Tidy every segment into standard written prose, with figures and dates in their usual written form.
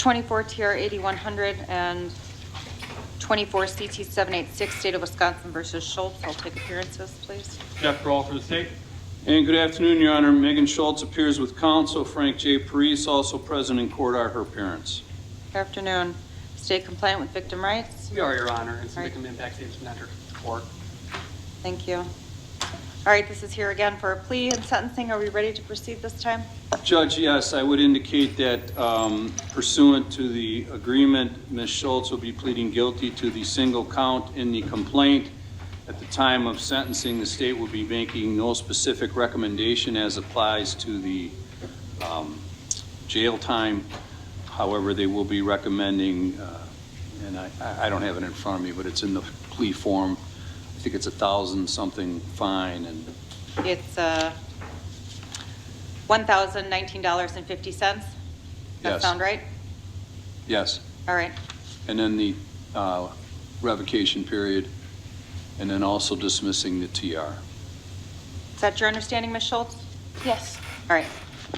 24 TR 8100 and 24 CT 786, State of Wisconsin versus Schultz. I'll take appearances, please. Jeff Kroll for the state. And good afternoon, Your Honor. Megan Schultz appears with counsel. Frank J. Parise, also present in court, are her parents. Good afternoon. State compliant with victim rights? We are, Your Honor, and so Right. victim impact statements been entered court. Thank you. All right, this is here again for a plea and sentencing. Are we ready to proceed this time? Judge, yes, I would indicate that pursuant to the agreement, Ms. Schultz will be pleading guilty to the single count in the complaint. At the time of sentencing, the state will be making no specific recommendation as applies to the jail time. However, they will be recommending, and I don't have it in front of me, but it's in the plea form. I think it's $1,000-something fine. And It's $1,019.50. That Yes. sound right? yes, All right. and then the revocation period, and then also dismissing the TR. Is that your understanding, Ms. Schultz? Yes. All right.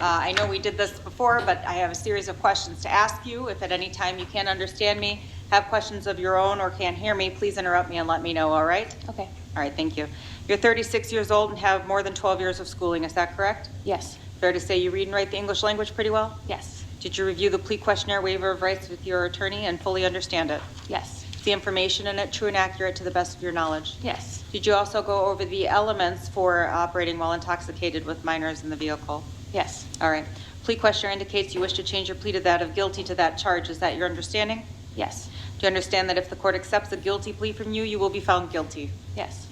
I know we did this before, but I have a series of questions to ask you. If at any time you can't understand me, have questions of your own, or can't hear me, please interrupt me and let me know, all right? Okay. All right, thank you. You're 36 years old and have more than 12 years of schooling, is that correct? Yes. Fair to say you read and write the English language pretty well? Yes. Did you review the plea questionnaire waiver of rights with your attorney and fully understand it? Yes. Is the information in it true and accurate to the best of your knowledge? Yes. Did you also go over the elements for operating while intoxicated with minors in the vehicle? Yes. All right. Plea questionnaire indicates you wish to change your plea to that of guilty to that charge. Is that your understanding? Yes. Do you understand that if the court accepts a guilty plea from you, you will be found guilty? Yes.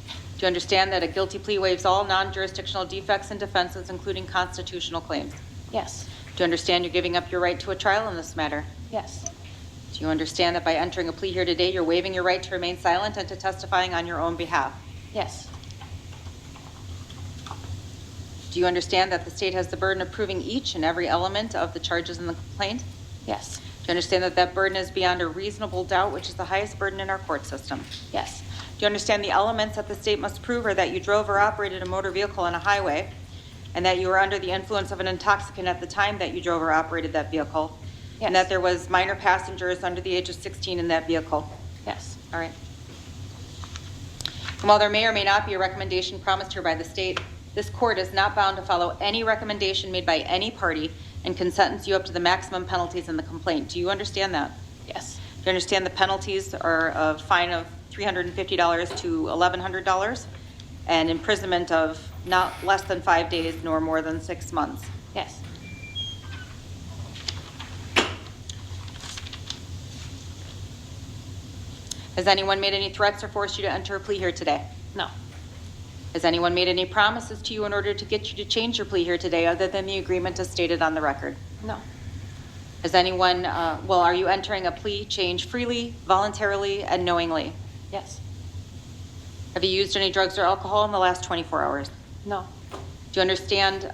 Do you understand that a guilty plea waives all non-jurisdictional defects and defenses, including constitutional claims? Yes. Do you understand you're giving up your right to a trial in this matter? Yes. Do you understand that by entering a plea here today, you're waiving your right to remain silent and to testifying on your own behalf? Yes. Do you understand that the state has the burden of proving each and every element of the charges in the complaint? Yes. Do you understand that that burden is beyond a reasonable doubt, which is the highest burden in our court system? Yes. Do you understand the elements that the state must prove are that you drove or operated a motor vehicle on a highway, and that you were under the influence of an intoxicant at the time that you drove or operated that vehicle, Yes. and that there was minor passengers under the age of 16 in that vehicle? Yes. All right. And while there may or may not be a recommendation promised here by the state, this court is not bound to follow any recommendation made by any party and can sentence you up to the maximum penalties in the complaint. Do you understand that? Yes. Do you understand the penalties are a fine of $350 to $1,100 and imprisonment of not less than 5 days nor more than 6 months? Yes. Has anyone made any threats or forced you to enter a plea here today? No. Has anyone made any promises to you in order to get you to change your plea here today other than the agreement as stated on the record? No. Has anyone, are you entering a plea change freely, voluntarily, and knowingly? Yes. Have you used any drugs or alcohol in the last 24 hours? No. Do you understand,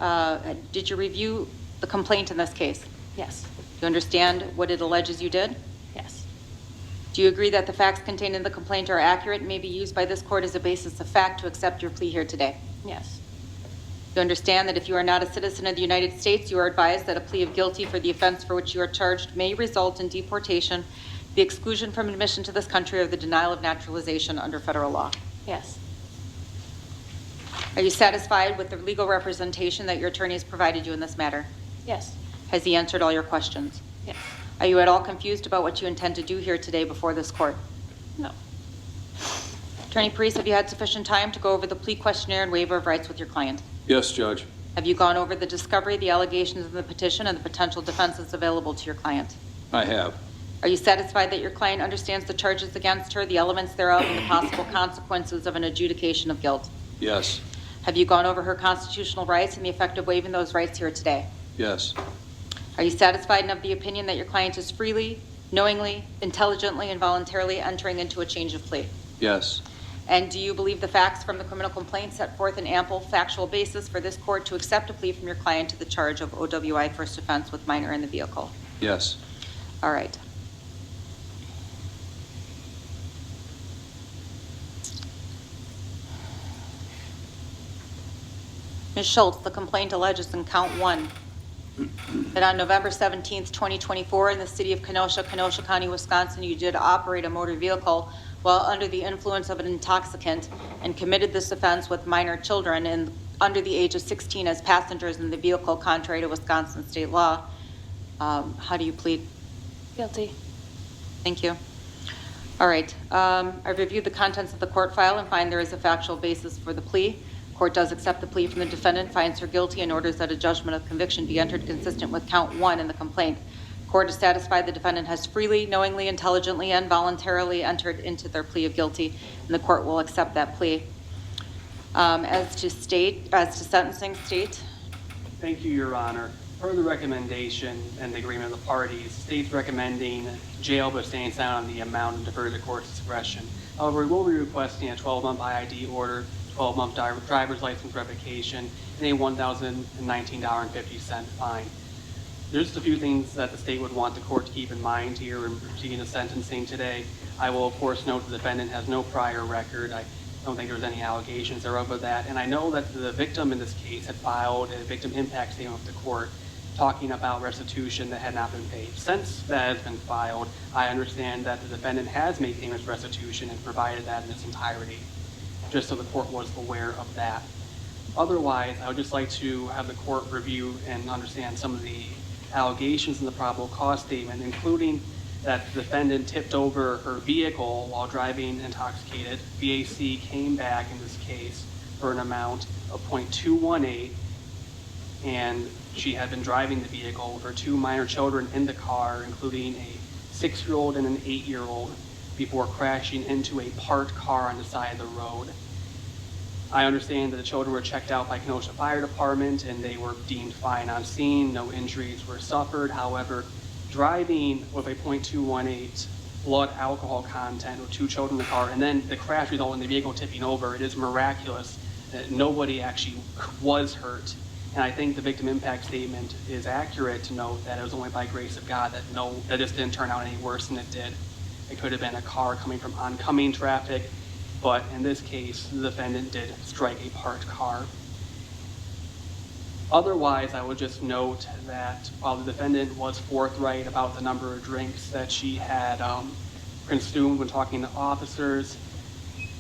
did you review the complaint in this case? Yes. Do you understand what it alleges you did? Yes. Do you agree that the facts contained in the complaint are accurate and may be used by this court as a basis of fact to accept your plea here today? Yes. Do you understand that if you are not a citizen of the United States, you are advised that a plea of guilty for the offense for which you are charged may result in deportation, the exclusion from admission to this country, or the denial of naturalization under federal law? Yes. Are you satisfied with the legal representation that your attorney has provided you in this matter? Yes. Has he answered all your questions? Yes. Are you at all confused about what you intend to do here today before this court? No. Attorney Parise, have you had sufficient time to go over the plea questionnaire and waiver of rights with your client? Yes, Judge. Have you gone over the discovery, the allegations in the petition, and the potential defenses available to your client? I have. Are you satisfied that your client understands the charges against her, the elements thereof, and the possible consequences of an adjudication of guilt? Yes. Have you gone over her constitutional rights and the effect of waiving those rights here today? Yes. Are you satisfied and of the opinion that your client is freely, knowingly, intelligently, and voluntarily entering into a change of plea? Yes. And do you believe the facts from the criminal complaint set forth an ample factual basis for this court to accept a plea from your client to the charge of OWI first offense with minor in the vehicle? Yes. All right. Ms. Schultz, the complaint alleges in count 1 that on November 17th, 2024, in the city of Kenosha, Kenosha County, Wisconsin, you did operate a motor vehicle while under the influence of an intoxicant and committed this offense with minor children and under the age of 16 as passengers in the vehicle, contrary to Wisconsin state law. How do you plead? Guilty. Thank you. All right. I've reviewed the contents of the court file and find there is a factual basis for the plea. Court does accept the plea from the defendant, finds her guilty, and orders that a judgment of conviction be entered consistent with count 1 in the complaint. Court is satisfied the defendant has freely, knowingly, intelligently, and voluntarily entered into their plea of guilty, and the court will accept that plea. As to sentencing, state. Thank you, Your Honor. Per the recommendation and the agreement of the parties, state's recommending jail but staying silent on the amount and defer to the court's discretion. However, we will be requesting a 12-month IID order, 12-month driver's license revocation, and a $1,019.50 fine. There's just a few things that the state would want the court to keep in mind here in proceeding to sentencing today. I will, of course, note the defendant has no prior record. I don't think there's any allegations thereof of that. And I know that the victim in this case had filed a victim impact statement with the court talking about restitution that had not been paid. Since that has been filed, I understand that the defendant has made payments for restitution and provided that in its entirety, just so the court was aware of that. Otherwise, I would just like to have the court review and understand some of the allegations in the probable cause statement, including that the defendant tipped over her vehicle while driving intoxicated. BAC came back in this case for an amount of .218, and she had been driving the vehicle with her 2 minor children in the car, including a 6-year-old and an 8-year-old, before crashing into a parked car on the side of the road. I understand that the children were checked out by Kenosha Fire Department and they were deemed fine on scene. No injuries were suffered. However, driving with a .218 blood alcohol content with 2 children in the car and then the crash result in the vehicle tipping over, it is miraculous that nobody actually was hurt. And I think the victim impact statement is accurate to note that it was only by grace of God that this didn't turn out any worse than it did. It could have been a car coming from oncoming traffic, but in this case, the defendant did strike a parked car. Otherwise, I would just note that while the defendant was forthright about the number of drinks that she had consumed when talking to officers,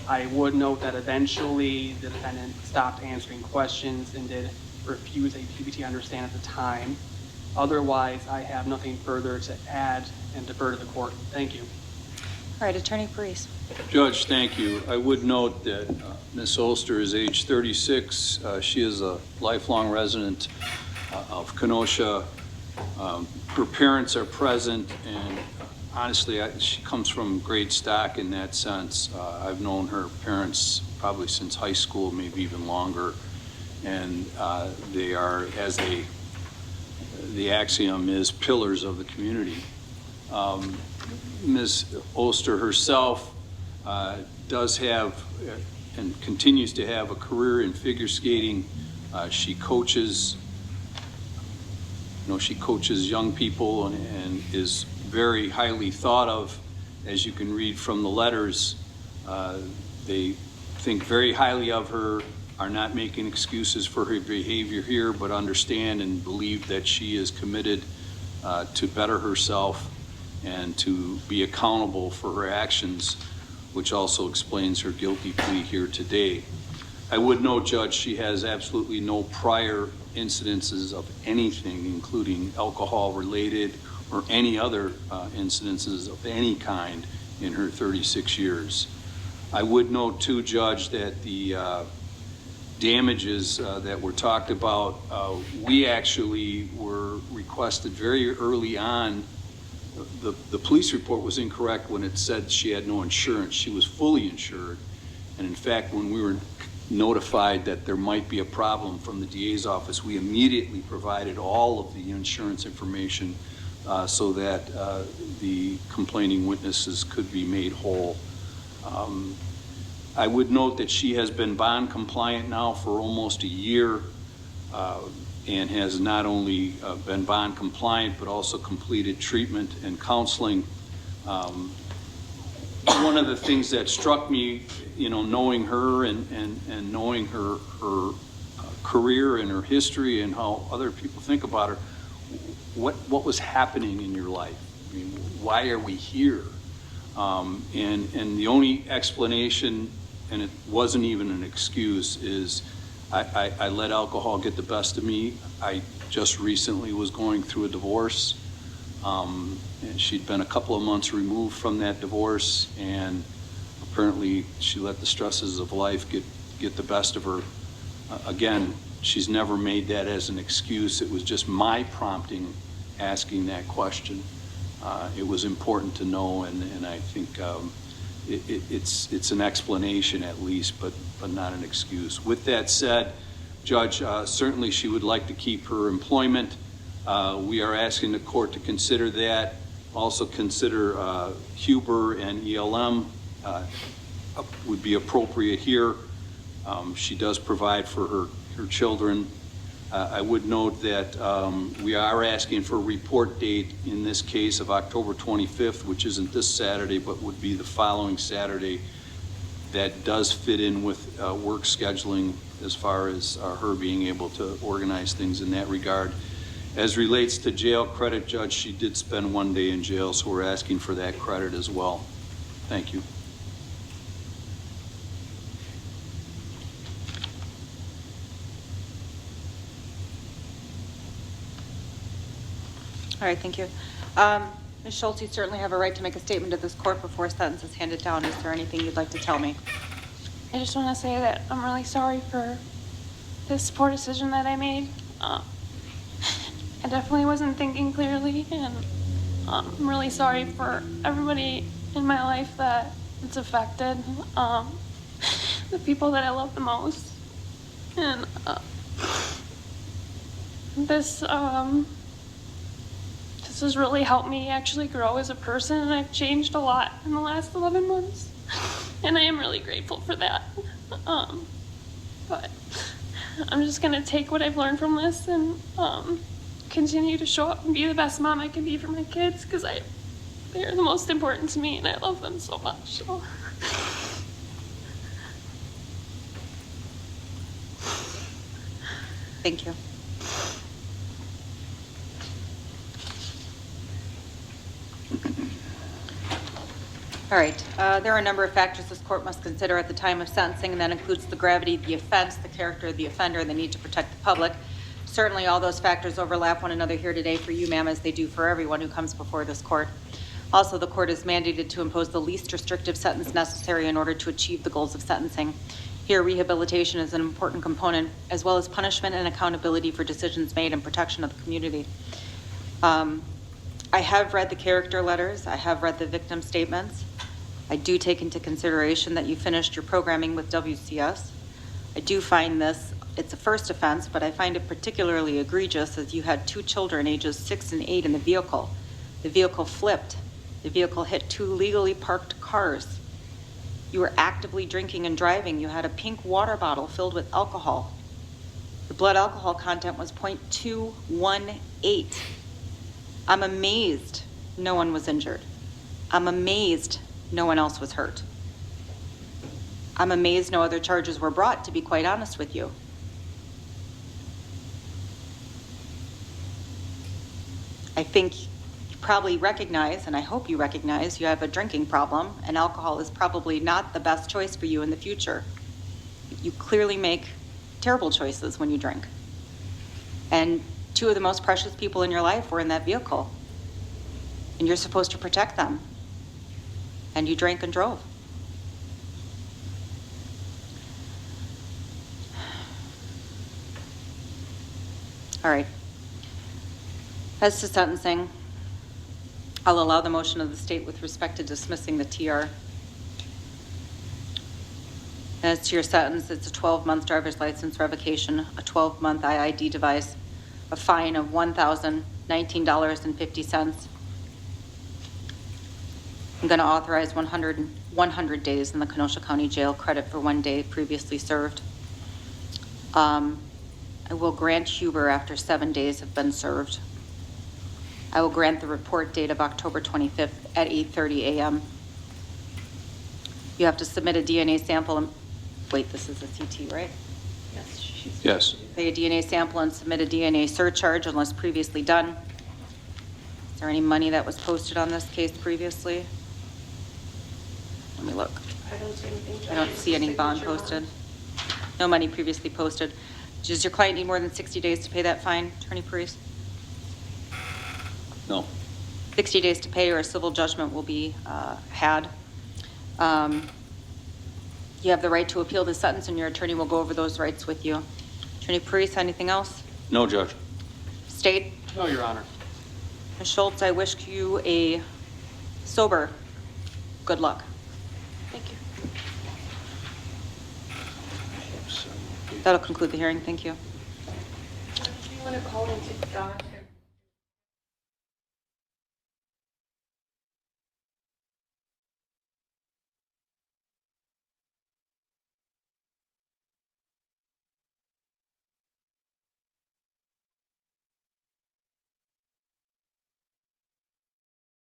I would note that eventually the defendant stopped answering questions and did refuse a PBT understand at the time. Otherwise, I have nothing further to add and defer to the court. Thank you. All right, Attorney Parise. Judge, thank you. I would note that Ms. Olster is age 36. She is a lifelong resident of Kenosha. Her parents are present, and honestly, she comes from great stock in that sense. I've known her parents probably since high school, maybe even longer, and they are, as the axiom is, pillars of the community. Ms. Olster herself does have and continues to have a career in figure skating. She coaches, she coaches young people and is very highly thought of. As you can read from the letters, they think very highly of her, are not making excuses for her behavior here, but understand and believe that she is committed to better herself and to be accountable for her actions, which also explains her guilty plea here today. I would note, Judge, she has absolutely no prior incidences of anything, including alcohol-related or any other incidences of any kind in her 36 years. I would note, too, Judge, that the damages that were talked about, we actually were requested very early on. The police report was incorrect when it said she had no insurance. She was fully insured. And in fact, when we were notified that there might be a problem from the DA's office, we immediately provided all of the insurance information so that the complaining witnesses could be made whole. I would note that she has been bond compliant now for almost a year and has not only been bond compliant but also completed treatment and counseling. One of the things that struck me, knowing her and knowing her career and her history and how other people think about her, what was happening in your life? I mean, why are we here? And the only explanation, and it wasn't even an excuse, is I let alcohol get the best of me. I just recently was going through a divorce. And she'd been a couple of months removed from that divorce, and apparently she let the stresses of life get the best of her. Again, she's never made that as an excuse. It was just my prompting, asking that question. It was important to know, and I think it's an explanation at least, but not an excuse. With that said, Judge, certainly she would like to keep her employment. We are asking the court to consider that. Also consider Huber and ELM would be appropriate here. She does provide for her children. I would note that we are asking for a report date in this case of October 25th, which isn't this Saturday, but would be the following Saturday. That does fit in with work scheduling as far as her being able to organize things in that regard. As relates to jail credit, Judge, she did spend 1 day in jail, so we're asking for that credit as well. Thank you. All right, thank you. Ms. Schultz, you certainly have a right to make a statement to this court before a sentence is handed down. Is there anything you'd like to tell me? I just want to say that I'm really sorry for this poor decision that I made. I definitely wasn't thinking clearly, and I'm really sorry for everybody in my life that it's affected, the people that I love the most. And this has really helped me actually grow as a person, and I've changed a lot in the last 11 months. And I am really grateful for that. But I'm just gonna take what I've learned from this and continue to show up and be the best mom I can be for my kids, because they're the most important to me and I love them so much. So. Thank you. All right, there are a number of factors this court must consider at the time of sentencing, and that includes the gravity of the offense, the character of the offender, and the need to protect the public. Certainly all those factors overlap one another here today for you, ma'am, as they do for everyone who comes before this court. Also, the court is mandated to impose the least restrictive sentence necessary in order to achieve the goals of sentencing. Here, rehabilitation is an important component, as well as punishment and accountability for decisions made and protection of the community. I have read the character letters. I have read the victim statements. I do take into consideration that you finished your programming with WCS. I do find it's a first offense, but I find it particularly egregious as you had 2 children, ages 6 and 8, in the vehicle. The vehicle flipped. The vehicle hit 2 legally parked cars. You were actively drinking and driving. You had a pink water bottle filled with alcohol. The blood alcohol content was 0.218. I'm amazed no one was injured. I'm amazed no one else was hurt. I'm amazed no other charges were brought, to be quite honest with you. I think you probably recognize, and I hope you recognize, you have a drinking problem, and alcohol is probably not the best choice for you in the future. You clearly make terrible choices when you drink. And 2 of the most precious people in your life were in that vehicle, and you're supposed to protect them. And you drank and drove. All right. As to sentencing, I'll allow the motion of the state with respect to dismissing the TR. As to your sentence, it's a 12-month driver's license revocation, a 12-month IID device, a fine of $1,019.50. I'm going to authorize 100 days in the Kenosha County Jail, credit for 1 day previously served. I will grant Huber after 7 days have been served. I will grant the report date of October 25th at 8:30 a.m. You have to submit a DNA sample. Wait, this is a CT, right? Yes. Pay a DNA sample and submit a DNA surcharge unless previously done. Is there any money that was posted on this case previously? Let me look. I don't see anything. I don't see any bond posted. No money previously posted. Does your client need more than 60 days to pay that fine, Attorney Parise? No. 60 days to pay or a civil judgment will be had. You have the right to appeal the sentence, and your attorney will go over those rights with you. Attorney Parise, anything else? No, Judge. State? No, Your Honor. Ms. Schultz, I wish you a sober good luck. Thank you. That'll conclude the hearing. Thank you. Do you want to call into Don?